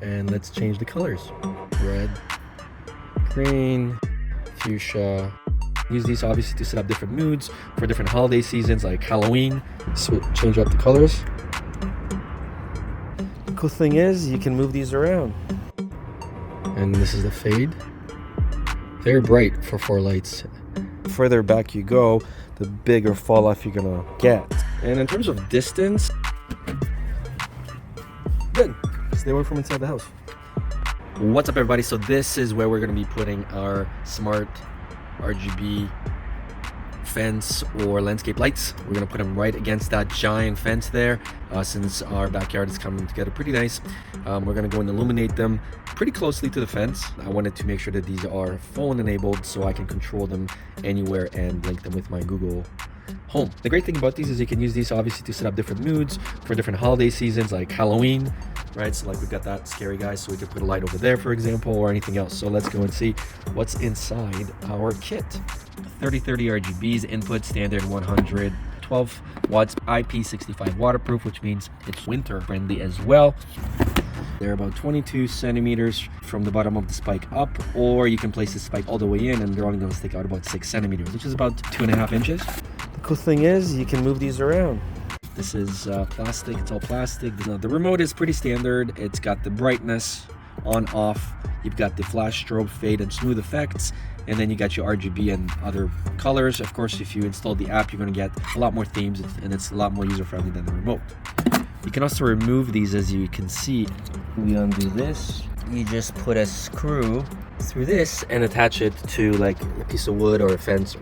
And let's change the colors. Red, green, fuchsia. Use these obviously to set up different moods for different holiday seasons like Halloween. So change up the colors. The cool thing is you can move these around. And this is the fade. Very bright for 4 lights. The further back you go, the bigger fall off you're gonna get. And in terms of distance, good. Stay away from inside the house. What's up, everybody? So this is where we're gonna be putting our smart RGB fence or landscape lights. We're gonna put them right against that giant fence there. Since our backyard is coming together pretty nice, we're gonna go and illuminate them pretty closely to the fence. I wanted to make sure that these are phone enabled so I can control them anywhere and link them with my Google Home. The great thing about these is you can use these obviously to set up different moods for different holiday seasons like Halloween, right? So like we've got that scary guy, so we could put a light over there, for example, or anything else. So let's go and see what's inside our kit. 3030 RGBs, input standard 112 watts, IP65 waterproof, which means it's winter friendly as well. They're about 22 centimeters from the bottom of the spike up, or you can place the spike all the way in and they're only going to stick out about 6 centimeters, which is about 2.5 inches. The cool thing is you can move these around. This is plastic, it's all plastic. The remote is pretty standard. It's got the brightness on, off. You've got the flash, strobe, fade, and smooth effects. And then you got your RGB and other colors. Of course, if you install the app, you're gonna get a lot more themes and it's a lot more user-friendly than the remote. You can also remove these, as you can see. We undo this. You just put a screw through this and attach it to like a piece of wood or a fence.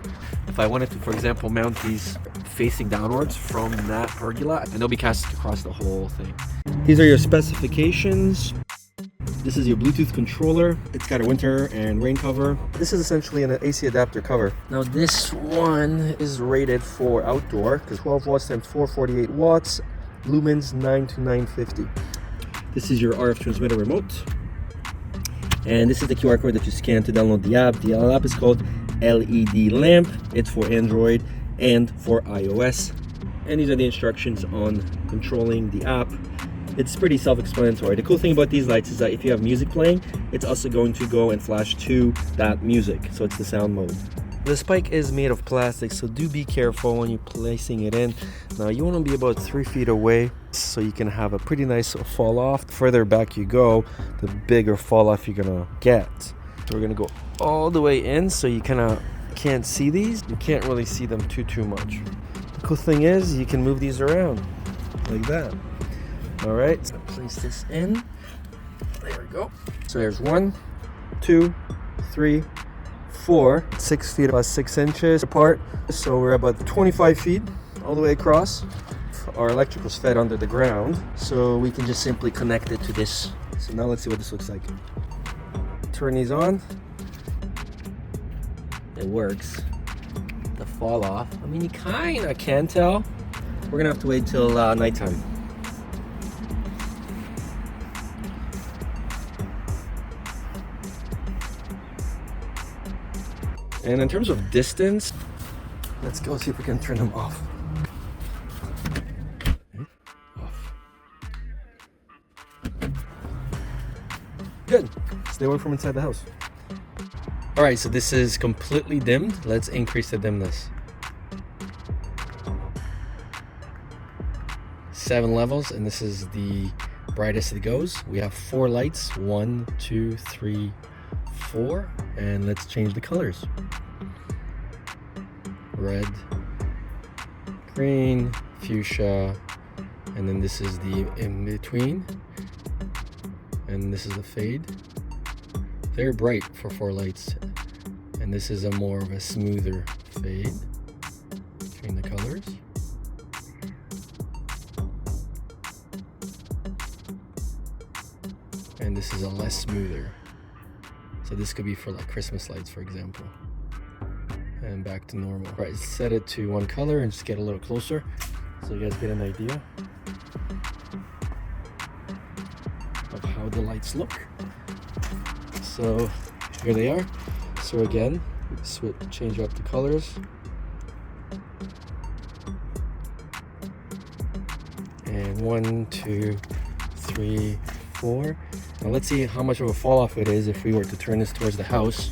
If I wanted to, for example, mount these facing downwards from that pergola, and they'll be cast across the whole thing. These are your specifications. This is your Bluetooth controller. It's got a winter and rain cover. This is essentially an AC adapter cover. Now this one is rated for outdoor because 12 watts times 448 watts, lumens 9 to 950. This is your RF transmitter remote. And this is the QR code that you scan to download the app. The app is called LED Lamp. It's for Android and for iOS. And these are the instructions on controlling the app. It's pretty self-explanatory. The cool thing about these lights is that if you have music playing, it's also going to go and flash to that music. So it's the sound mode. The spike is made of plastic, so do be careful when you're placing it in. Now you want to be about 3 feet away so you can have a pretty nice fall off. The further back you go, the bigger fall off you're gonna get. So we're gonna go all the way in so you kind of can't see these. You can't really see them too much. The cool thing is you can move these around like that. All right, so place this in. There we go. So there's 1, 2, 3, 4, 6 feet plus 6 inches apart. So we're about 25 feet all the way across. Our electrical's fed under the ground, so we can just simply connect it to this. So now let's see what this looks like. Turn these on. It works. The fall off, I mean, you kind of can tell. We're gonna have to wait till nighttime. And in terms of distance, let's go see if we can turn them off. Off. Good. Stay away from inside the house. All right, so this is completely dimmed. Let's increase the dimness. 7 levels, and this is the brightest it goes. We have 4 lights, 1, 2, 3, 4, and let's change the colors. Red, green, fuchsia, and then this is the in between, and this is the fade. Very bright for 4 lights, and this is a more of a smoother fade between the colors. And this is a less smoother. So this could be for like Christmas lights, for example. And back to normal. Right, set it to one color and just get a little closer so you guys get an idea of how the lights look. So here they are. So again, change up the colors. And 1, 2, 3, 4. Now let's see how much of a fall off it is if we were to turn this towards the house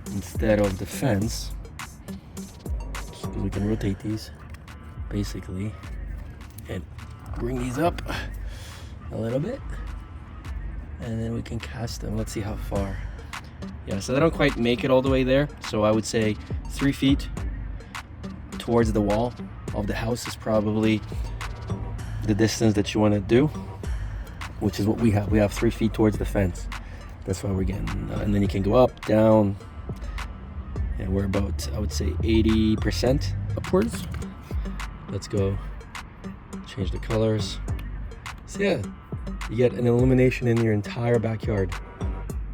instead of the fence. So we can rotate these basically and bring these up a little bit, and then we can cast them. Let's see how far. Yeah, so they don't quite make it all the way there, so I would say 3 feet towards the wall of the house is probably the distance that you want to do, which is what we have. We have 3 feet towards the fence. That's why we're getting, and then you can go up, down, and we're about, I would say, 80% upwards. Let's go change the colors. So yeah, you get an illumination in your entire backyard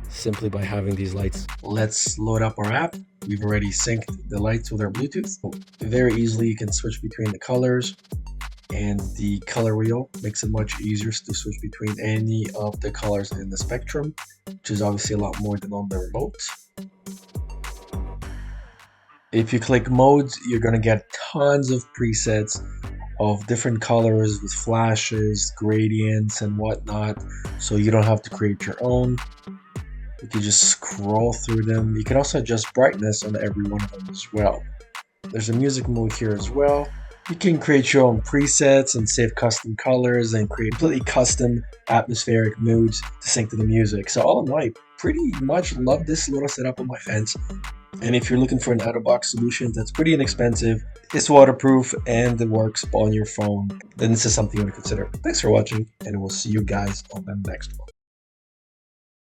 simply by having these lights. Let's load up our app. We've already synced the lights with our Bluetooth. So very easily you can switch between the colors, and the color wheel makes it much easier to switch between any of the colors in the spectrum, which is obviously a lot more than on the remote. If you click modes, you're going to get tons of presets of different colors with flashes, gradients, and whatnot, so you don't have to create your own. You can just scroll through them. You can also adjust brightness on every one of them as well. There's a music mode here as well. You can create your own presets and save custom colors and create completely custom atmospheric moods to sync to the music. So all in all, I pretty much love this little setup on my fence. And if you're looking for an out-of-box solution that's pretty inexpensive, it's waterproof, and it works on your phone, then this is something you want to consider. Thanks for watching, and we'll see you guys on the next one.